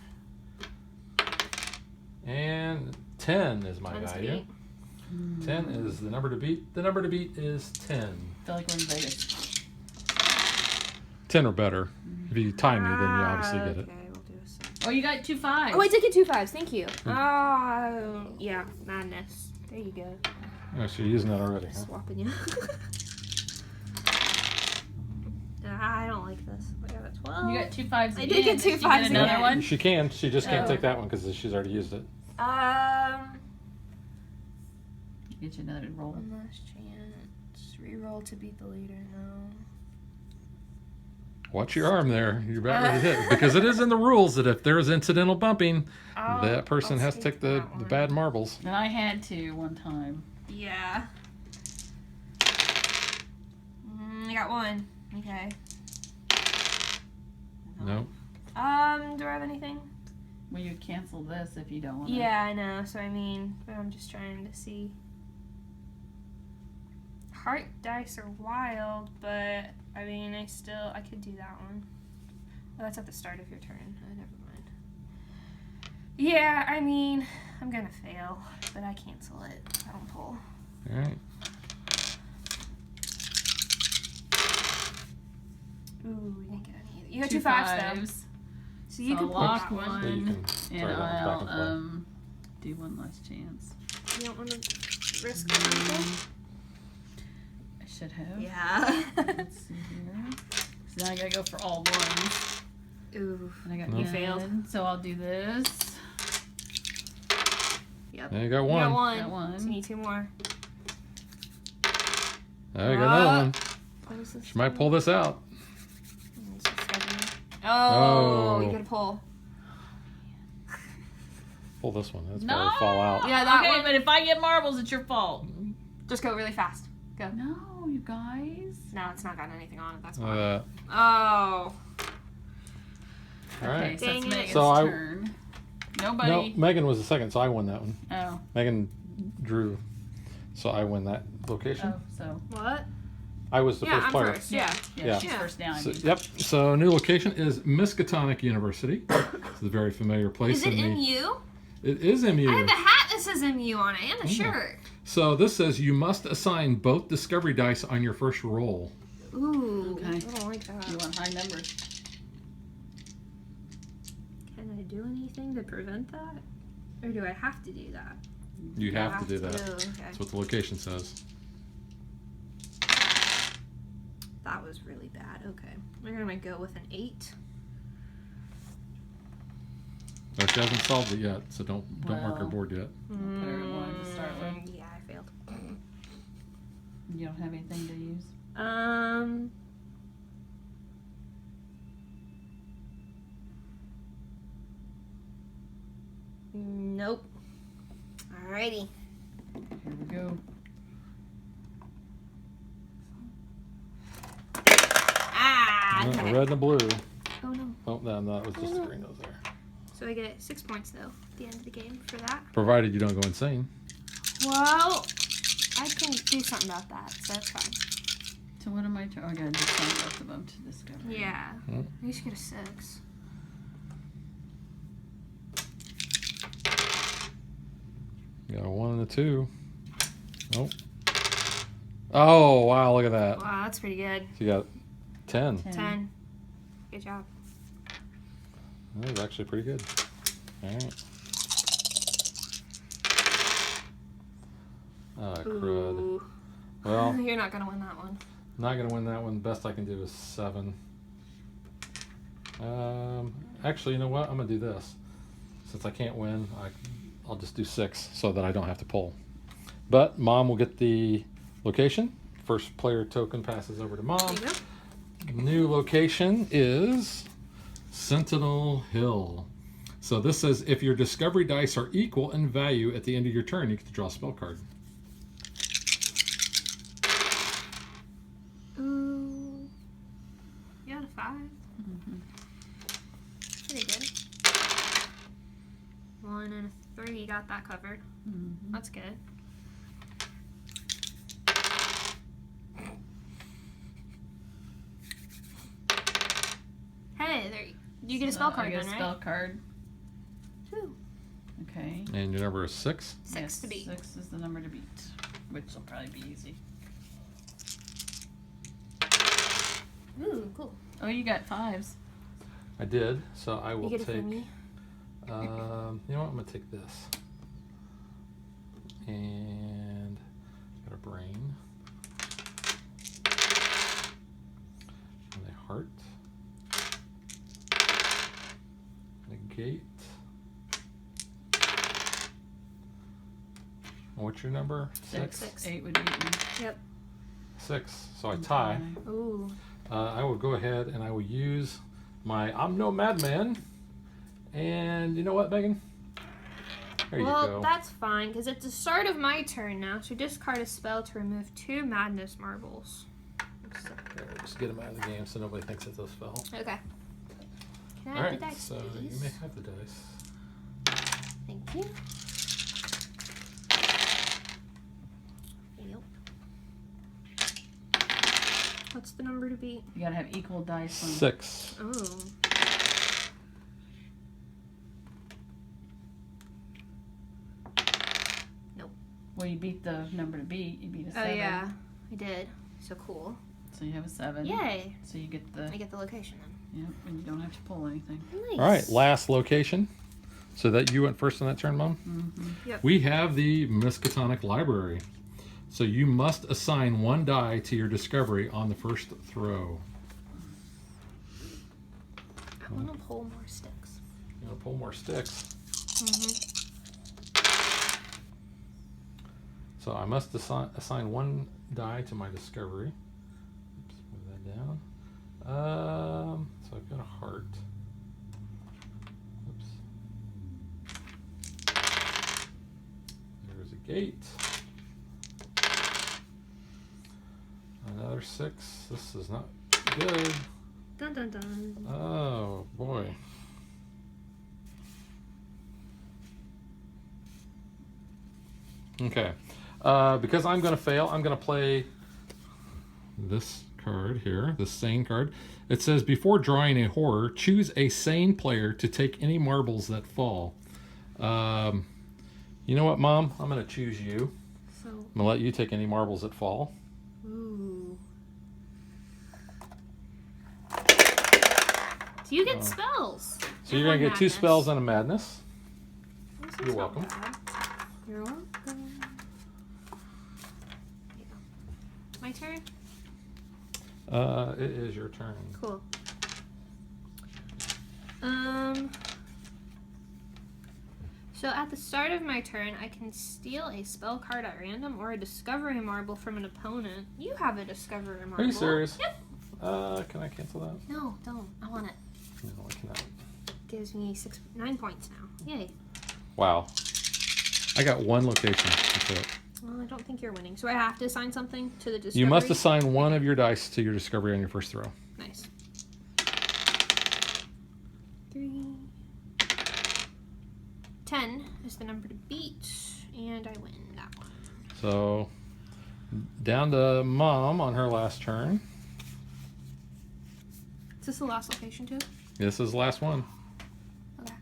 [SPEAKER 2] And 10 is my
[SPEAKER 3] One's
[SPEAKER 2] value.
[SPEAKER 3] beat.
[SPEAKER 2] 10 is the number to beat. The number to beat is 10.
[SPEAKER 1] I feel like we're in Vegas.
[SPEAKER 2] 10 or better. If you time me, then you obviously get it.
[SPEAKER 3] Okay, we'll do a second.
[SPEAKER 1] Oh, you got 2 5s.
[SPEAKER 3] Oh, I did get 2 5s. Thank you.
[SPEAKER 2] Hmm.
[SPEAKER 3] Oh, yeah. Madness. There you go.
[SPEAKER 2] Oh, so you're using that already, huh?
[SPEAKER 3] Swapping you. I don't like this. I got a 12.
[SPEAKER 1] You got 2 5s.
[SPEAKER 3] I did get 2
[SPEAKER 1] Did you
[SPEAKER 3] 5s
[SPEAKER 1] another
[SPEAKER 3] again.
[SPEAKER 1] one?
[SPEAKER 2] She can. She just can't
[SPEAKER 3] Oh.
[SPEAKER 2] take that one because she's already used it.
[SPEAKER 1] Get you another roll.
[SPEAKER 3] One last chance. Reroll to beat the leader. No.
[SPEAKER 2] Watch your arm there. You're about ready to hit. Because it is in the rules that if there is incidental bumping, that person has to take the bad marbles.
[SPEAKER 1] And I had to one time.
[SPEAKER 3] Yeah. I got 1. Okay.
[SPEAKER 2] No.
[SPEAKER 3] Do I have anything?
[SPEAKER 1] Well, you cancel this if you don't want to.
[SPEAKER 3] Yeah, I know. So I mean, I'm just trying to see. Heart dice are wild, but I mean, I could do that one. Oh, that's at the start of your turn. Oh, never mind. Yeah, I mean, I'm gonna fail, but I cancel it. I don't pull.
[SPEAKER 2] All right.
[SPEAKER 3] Ooh, you didn't get any. You got
[SPEAKER 1] 2
[SPEAKER 3] 2 5s though,
[SPEAKER 1] 5s.
[SPEAKER 3] so you
[SPEAKER 1] So
[SPEAKER 3] can pull
[SPEAKER 1] lock
[SPEAKER 3] that one.
[SPEAKER 2] So you
[SPEAKER 1] one.
[SPEAKER 2] can
[SPEAKER 1] And
[SPEAKER 2] try that one back
[SPEAKER 1] I'll
[SPEAKER 2] and forth.
[SPEAKER 1] do one last chance.
[SPEAKER 3] You don't want to risk the pull?
[SPEAKER 1] I should have.
[SPEAKER 3] Yeah.
[SPEAKER 1] Let's see here. So now I gotta go for all ones.
[SPEAKER 3] Ooh.
[SPEAKER 1] And I got
[SPEAKER 2] No.
[SPEAKER 3] You failed.
[SPEAKER 1] none, so I'll do this.
[SPEAKER 3] Yep.
[SPEAKER 2] There you got
[SPEAKER 3] You
[SPEAKER 2] one.
[SPEAKER 3] got one.
[SPEAKER 1] Got one.
[SPEAKER 3] So you need 2 more.
[SPEAKER 2] Oh, you got another one.
[SPEAKER 3] What is this?
[SPEAKER 2] She might pull this out.
[SPEAKER 3] Oh, you
[SPEAKER 2] Oh.
[SPEAKER 3] gotta pull.
[SPEAKER 2] Pull this one. That's
[SPEAKER 1] No.
[SPEAKER 2] probably fall out.
[SPEAKER 3] Yeah, that
[SPEAKER 1] okay,
[SPEAKER 3] one.
[SPEAKER 1] but if I get marbles, it's your fault.
[SPEAKER 3] Just go really fast. Go.
[SPEAKER 1] No, you guys.
[SPEAKER 3] No, it's not got anything on it. That's
[SPEAKER 2] All
[SPEAKER 3] why.
[SPEAKER 2] right.
[SPEAKER 3] Oh.
[SPEAKER 1] Okay, so
[SPEAKER 3] Dang
[SPEAKER 1] it's
[SPEAKER 3] it.
[SPEAKER 1] Megan's
[SPEAKER 2] So
[SPEAKER 1] turn. Nobody.
[SPEAKER 2] No, Megan was the second, so I won that one.
[SPEAKER 1] Oh.
[SPEAKER 2] Megan drew, so I win that location.
[SPEAKER 1] Oh, so.
[SPEAKER 3] What?
[SPEAKER 2] I was the first
[SPEAKER 3] I'm
[SPEAKER 2] player.
[SPEAKER 3] first. Yeah.
[SPEAKER 2] Yeah.
[SPEAKER 1] She's first down. I
[SPEAKER 2] So,
[SPEAKER 1] mean.
[SPEAKER 2] yep. So new location is Miskatonic University. It's a very familiar place.
[SPEAKER 3] Is it
[SPEAKER 2] in the,
[SPEAKER 3] MU?
[SPEAKER 2] It is MU.
[SPEAKER 3] I have a hat that says MU on it and a shirt.
[SPEAKER 2] So this says you must assign both discovery dice on your first roll.
[SPEAKER 3] Ooh.
[SPEAKER 1] Okay.
[SPEAKER 3] I don't like that.
[SPEAKER 1] You want high numbers.
[SPEAKER 3] Can I do anything to prevent that? Or do I have to do that?
[SPEAKER 2] You have to do that.
[SPEAKER 3] Okay.
[SPEAKER 2] That's what the location says.
[SPEAKER 3] That was really bad. Okay. We're going to go with an 8.
[SPEAKER 2] No, she hasn't solved it yet, so don't mark her
[SPEAKER 1] Well.
[SPEAKER 2] board yet.
[SPEAKER 1] Put her at 1 to start with.
[SPEAKER 3] Yeah, I failed.
[SPEAKER 1] You don't have anything to use?
[SPEAKER 3] Nope. Alrighty.
[SPEAKER 1] Here we go.
[SPEAKER 3] Ah!
[SPEAKER 2] A
[SPEAKER 3] Okay.
[SPEAKER 2] red and a blue.
[SPEAKER 3] Oh no.
[SPEAKER 2] Oh, no, that was just the green that was there.
[SPEAKER 3] So I get 6 points though at the end of the game for that.
[SPEAKER 2] Provided you don't go insane.
[SPEAKER 3] Well, I can do something about that, so that's fine.
[SPEAKER 1] So what am I? Oh, I gotta discount both of them to discover.
[SPEAKER 3] Yeah.
[SPEAKER 2] Hmm.
[SPEAKER 3] You should get a 6.
[SPEAKER 2] You got a 1 and a 2. Nope. Oh, wow, look at that.
[SPEAKER 3] Wow, that's pretty good.
[SPEAKER 2] So you got 10.
[SPEAKER 3] 10. Good job.
[SPEAKER 2] That was actually pretty good. All right. Ah, crud.
[SPEAKER 3] Ooh.
[SPEAKER 2] Well,
[SPEAKER 3] You're not going to win that one.
[SPEAKER 2] not going to win that one. Best I can do is 7. Actually, you know what? I'm going to do this. Since I can't win, I'll just do 6 so that I don't have to pull. But Mom will get the location. First player token passes over to Mom.
[SPEAKER 3] There you go.
[SPEAKER 2] New location is Sentinel Hill. So this says if your discovery dice are equal in value at the end of your turn, you get to draw a spell card.
[SPEAKER 3] Ooh. You got a 5.
[SPEAKER 1] Mm-hmm.
[SPEAKER 3] Pretty good. 1 and a 3. You got that covered.
[SPEAKER 1] Mm-hmm.
[SPEAKER 3] That's good. Hey, there you get a spell card
[SPEAKER 1] I get
[SPEAKER 3] then,
[SPEAKER 1] a
[SPEAKER 3] right?
[SPEAKER 1] spell card.
[SPEAKER 3] Whew.
[SPEAKER 1] Okay.
[SPEAKER 2] And your number is 6.
[SPEAKER 3] 6
[SPEAKER 1] Yes,
[SPEAKER 3] to beat.
[SPEAKER 1] 6 is the number to beat, which will probably be easy.
[SPEAKER 3] Ooh, cool.
[SPEAKER 1] Oh, you got 5s.
[SPEAKER 2] I did, so I will
[SPEAKER 3] You get it
[SPEAKER 2] take.
[SPEAKER 3] for me.
[SPEAKER 2] You know what? I'm gonna take this. And got a brain. And a heart. And a gate. And what's your number? 6.
[SPEAKER 3] 6.
[SPEAKER 1] 8 would beat me.
[SPEAKER 3] Yep.
[SPEAKER 2] 6. So I tie.
[SPEAKER 3] Ooh.
[SPEAKER 2] I will go ahead and I will use my I'm no madman. And you know what, Megan? There you
[SPEAKER 3] Well,
[SPEAKER 2] go.
[SPEAKER 3] that's fine, because it's the start of my turn now, so discard a spell to remove 2 madness marbles.
[SPEAKER 2] There, we'll just get them out of the game so nobody thinks it's a spell.
[SPEAKER 3] Okay. Can I
[SPEAKER 2] All
[SPEAKER 3] have
[SPEAKER 2] right,
[SPEAKER 3] the dice,
[SPEAKER 2] so
[SPEAKER 3] please?
[SPEAKER 2] you may have the dice.
[SPEAKER 3] Thank you. Yep. What's the number to beat?
[SPEAKER 1] You gotta have equal dice. On
[SPEAKER 2] 6.
[SPEAKER 3] Oh.
[SPEAKER 1] Well, you beat the number to beat. You beat a 7.
[SPEAKER 3] Oh, yeah. I did. So cool.
[SPEAKER 1] So you have a 7.
[SPEAKER 3] Yay.
[SPEAKER 1] So you get the.
[SPEAKER 3] I get the location then.
[SPEAKER 1] Yep, and you don't have to pull anything.
[SPEAKER 3] Nice.
[SPEAKER 2] All right, last location. So that you went first on that turn, Mom?
[SPEAKER 1] Mm-hmm.
[SPEAKER 2] We have the Miskatonic Library. So you must assign 1 die to your discovery on the first throw.
[SPEAKER 3] I want to pull more sticks.
[SPEAKER 2] You want to pull more sticks.
[SPEAKER 3] Mm-hmm.
[SPEAKER 2] So I must assign 1 die to my discovery. Oops, move that down. So I've got a heart. Oops. There's a gate. 6. This is not good.
[SPEAKER 3] Dun dun dun.
[SPEAKER 2] Oh, boy. Okay. Because I'm going to fail, I'm going to play this card here, this sane card. It says, before drawing a horror, choose a sane player to take any marbles that fall. You know what, Mom? I'm going to choose you.
[SPEAKER 3] So.
[SPEAKER 2] I'm going to let you take any marbles that fall.
[SPEAKER 3] Ooh. So you get spells.
[SPEAKER 2] So you're going to get 2 spells and a madness. You're welcome.
[SPEAKER 3] You're welcome. My turn?
[SPEAKER 2] It is your turn.
[SPEAKER 3] Cool. So at the start of my turn, I can steal a spell card at random or a discovery marble from an opponent. You have a discovery marble.
[SPEAKER 2] Are you serious?
[SPEAKER 3] Yep.
[SPEAKER 2] Can I cancel that?
[SPEAKER 3] No, don't. I want it.
[SPEAKER 2] No, I cannot.
[SPEAKER 3] Gives me 9 points now. Yay.
[SPEAKER 2] Wow. I got 1 location. That's it.
[SPEAKER 3] Well, I don't think you're winning. So I have to assign something to the discovery?
[SPEAKER 2] You must assign 1 of your dice to your discovery on your first throw.
[SPEAKER 3] Nice. 3. 10 is the number to beat, and I win that one.
[SPEAKER 2] So, down to Mom on her last turn.
[SPEAKER 3] Is this the last location too?
[SPEAKER 2] This is the last one.
[SPEAKER 3] Okay.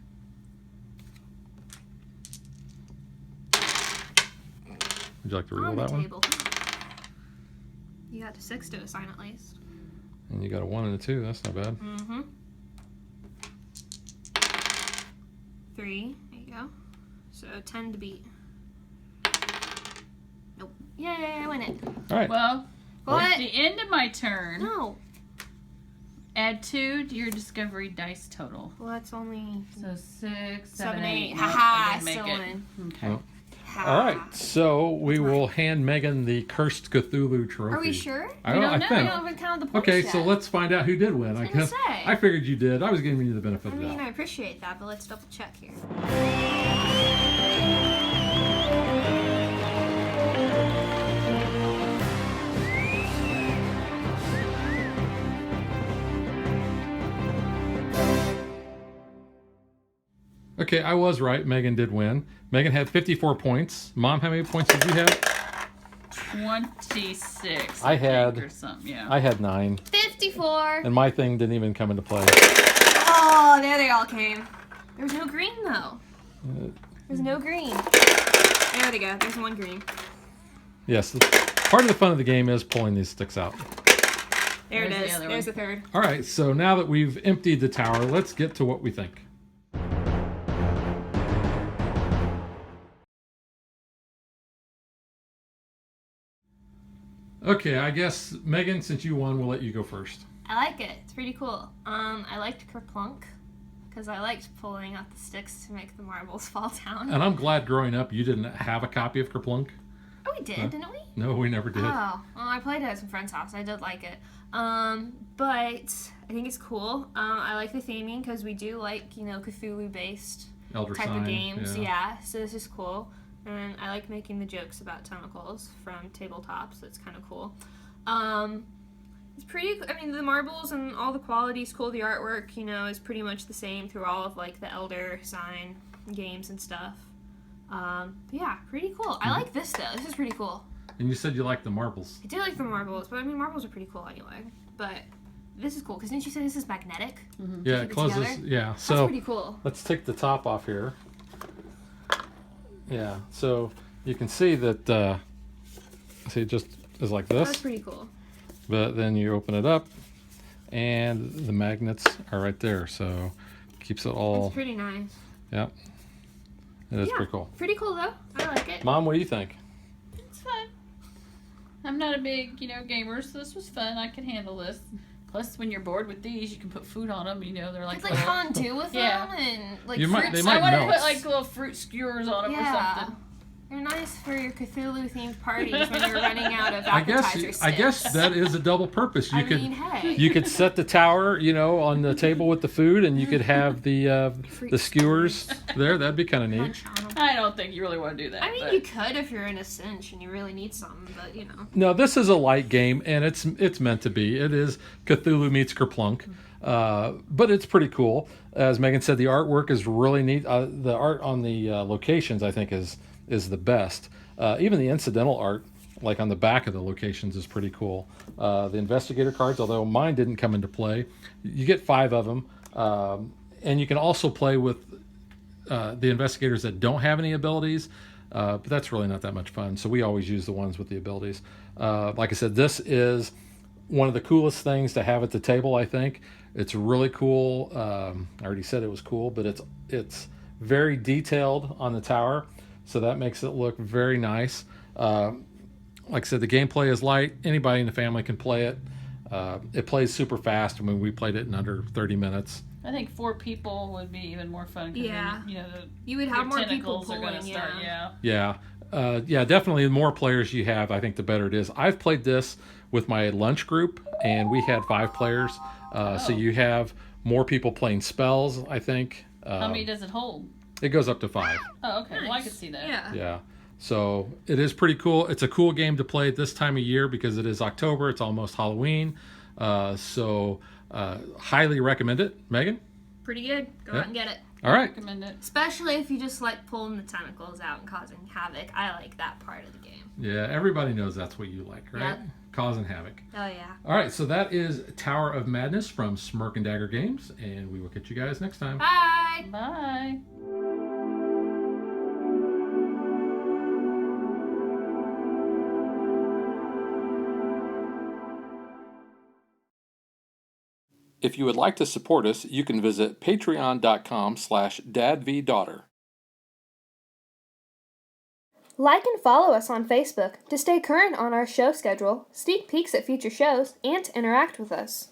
[SPEAKER 2] Would you like to reroll
[SPEAKER 3] On the
[SPEAKER 2] that one?
[SPEAKER 3] table. You got to 6 to assign at least.
[SPEAKER 2] And you got a 1 and a 2. That's not bad.
[SPEAKER 3] Mm-hmm. 3. There you go. So 10 to beat. Nope. Yay, I win it.
[SPEAKER 2] All right.
[SPEAKER 1] Well,
[SPEAKER 3] What?
[SPEAKER 1] at the end of my turn,
[SPEAKER 3] No.
[SPEAKER 1] add 2 to your discovery dice total.
[SPEAKER 3] Well, that's only
[SPEAKER 1] So 6, 7,
[SPEAKER 3] 7, 8.
[SPEAKER 1] 8.
[SPEAKER 3] Haha,
[SPEAKER 1] I didn't
[SPEAKER 3] still
[SPEAKER 1] make it.
[SPEAKER 3] win.
[SPEAKER 1] Okay.
[SPEAKER 2] Well,
[SPEAKER 3] Ha.
[SPEAKER 2] all right. So we will hand Megan the Cursed Cthulhu trophy.
[SPEAKER 3] Are we sure?
[SPEAKER 2] I
[SPEAKER 1] We
[SPEAKER 2] don't.
[SPEAKER 1] don't
[SPEAKER 2] I
[SPEAKER 1] know.
[SPEAKER 3] We
[SPEAKER 2] think.
[SPEAKER 3] don't even count the points
[SPEAKER 2] Okay,
[SPEAKER 3] yet.
[SPEAKER 2] so let's find out who did win.
[SPEAKER 3] I was gonna say.
[SPEAKER 2] I figured you did. I was giving you the benefit
[SPEAKER 3] I
[SPEAKER 2] of the
[SPEAKER 3] mean,
[SPEAKER 2] doubt.
[SPEAKER 3] I appreciate that, but let's double check here.
[SPEAKER 2] Okay, I was right. Megan did win. Megan had 54 points. Mom, how many points did you have?
[SPEAKER 1] 26.
[SPEAKER 2] I had-
[SPEAKER 1] think, or something. Yeah.
[SPEAKER 2] I had 9.
[SPEAKER 3] 54.
[SPEAKER 2] And my thing didn't even come into play.
[SPEAKER 3] Oh, there they all came. There was no green, though. There's no green. There they go. There's 1 green.
[SPEAKER 2] Yes, part of the fun of the game is pulling these sticks out.
[SPEAKER 3] There
[SPEAKER 1] There's
[SPEAKER 3] it
[SPEAKER 1] the
[SPEAKER 3] is.
[SPEAKER 1] other
[SPEAKER 3] There's
[SPEAKER 1] one.
[SPEAKER 3] the 3rd.
[SPEAKER 2] All right, so now that we've emptied the tower, let's get to what we think. Okay, I guess, Megan, since you won, we'll let you go first.
[SPEAKER 3] I like it. It's pretty cool. I liked Kerplunk because I liked pulling out the sticks to make the marbles fall down.
[SPEAKER 2] And I'm glad growing up you didn't have a copy of Kerplunk.
[SPEAKER 3] Oh, we did, didn't we?
[SPEAKER 2] No, we never did.
[SPEAKER 3] Oh, well, I played it at some friend's house. I did like it. But I think it's cool. I like the theming because we do like, Cthulhu-based
[SPEAKER 2] Elder
[SPEAKER 3] type
[SPEAKER 2] Sign,
[SPEAKER 3] of games. Yeah, so this is cool. And I like making the jokes about tentacles from tabletops. So it's kind of cool. It's pretty, I mean, the marbles and all the quality is cool. The artwork, is pretty much the same through all of, like, the Elder Sign games and stuff. But yeah, pretty cool. I like this, though. This is pretty cool.
[SPEAKER 2] And you said you liked the marbles.
[SPEAKER 3] I do like the marbles, but I mean, marbles are pretty cool anyway. But this is cool, because didn't you say this is magnetic?
[SPEAKER 1] Mm-hmm.
[SPEAKER 2] Yeah,
[SPEAKER 3] keep
[SPEAKER 2] it
[SPEAKER 3] it
[SPEAKER 2] closes.
[SPEAKER 3] together?
[SPEAKER 2] Yeah,
[SPEAKER 3] That's
[SPEAKER 2] so
[SPEAKER 3] pretty cool.
[SPEAKER 2] let's take the top off here. Yeah, so you can see that, see, it just is like
[SPEAKER 3] That's
[SPEAKER 2] this.
[SPEAKER 3] pretty cool.
[SPEAKER 2] But then you open it up, and the magnets are right there. So keeps it all.
[SPEAKER 3] It's pretty nice.
[SPEAKER 2] Yep. It is
[SPEAKER 3] Yeah.
[SPEAKER 2] pretty cool.
[SPEAKER 3] Pretty cool, though. I like it.
[SPEAKER 2] Mom, what do you think?
[SPEAKER 1] It's fun. I'm not a big, gamer, so this was fun. I can handle this. Plus, when you're bored with these, you can put food on them. They're like
[SPEAKER 3] It's like
[SPEAKER 1] little-
[SPEAKER 3] fondue with
[SPEAKER 1] Yeah.
[SPEAKER 3] them and like
[SPEAKER 2] You might-
[SPEAKER 3] fruit
[SPEAKER 2] they
[SPEAKER 1] I
[SPEAKER 2] might
[SPEAKER 1] want to
[SPEAKER 2] melt.
[SPEAKER 1] put like little fruit skewers on them or
[SPEAKER 3] Yeah.
[SPEAKER 1] something.
[SPEAKER 3] They're nice for your Cthulhu-themed parties when you're running out of
[SPEAKER 2] I
[SPEAKER 3] appetizer sticks.
[SPEAKER 2] guess that is a double purpose. You
[SPEAKER 3] hey.
[SPEAKER 2] you could set the tower, on the table with the food, and you could have the skewers there. That'd be kind of neat.
[SPEAKER 3] Munch on 'em.
[SPEAKER 1] I don't think you really want to do that.
[SPEAKER 3] I mean,
[SPEAKER 1] but
[SPEAKER 3] you could if you're in a cinch and you really need something, but
[SPEAKER 2] No, this is a light game, and it's meant to be. It is Cthulhu meets Kerplunk, but it's pretty cool. As Megan said, the artwork is really neat. The art on the locations, I think, is the best. Even the incidental art, like on the back of the locations, is pretty cool. The investigator cards, although mine didn't come into play, you get 5 of them, and you can also play with the investigators that don't have any abilities, but that's really not that much fun. So we always use the ones with the abilities. Like I said, this is one of the coolest things to have at the table, I think. It's really cool. I already said it was cool, but it's very detailed on the tower, so that makes it look very nice. Like I said, the gameplay is light. Anybody in the family can play it. It plays super fast. I mean, we played it in under 30 minutes.
[SPEAKER 1] I think 4 people would be even more fun.
[SPEAKER 3] Yeah.
[SPEAKER 1] Then,
[SPEAKER 3] you would have
[SPEAKER 1] your
[SPEAKER 3] more people
[SPEAKER 1] tentacles are going to
[SPEAKER 3] pulling,
[SPEAKER 1] start.
[SPEAKER 3] yeah.
[SPEAKER 2] Yeah, definitely. The more players you have, I think the better it is. I've played this with my lunch group, and we had 5 players. So you have more people playing spells, I think.
[SPEAKER 1] How many does it hold?
[SPEAKER 2] It goes up to 5.
[SPEAKER 1] Oh, okay.
[SPEAKER 3] Nice.
[SPEAKER 1] Well, I could see that.
[SPEAKER 2] Yeah. So it is pretty cool. It's a cool game to play at this time of year because it is October. It's almost Halloween. So highly recommend it. Megan?
[SPEAKER 3] Pretty good. Go out and get it.
[SPEAKER 2] All right.
[SPEAKER 1] Recommend it.
[SPEAKER 3] Especially if you just like pulling the tentacles out and causing havoc. I like that part of the game.
[SPEAKER 2] Yeah, everybody knows that's what you like, right?
[SPEAKER 3] Yep.
[SPEAKER 2] Causing havoc.
[SPEAKER 3] Oh, yeah.
[SPEAKER 2] All right, so that is Tower of Madness from Smirk and Dagger Games, and we will catch you guys next time.
[SPEAKER 3] Bye!
[SPEAKER 1] Bye.
[SPEAKER 2] If you would like to support us, you can visit patreon.com/dadvdaughter.
[SPEAKER 4] Like and follow us on Facebook to stay current on our show schedule, sneak peeks at future shows, and to interact with us.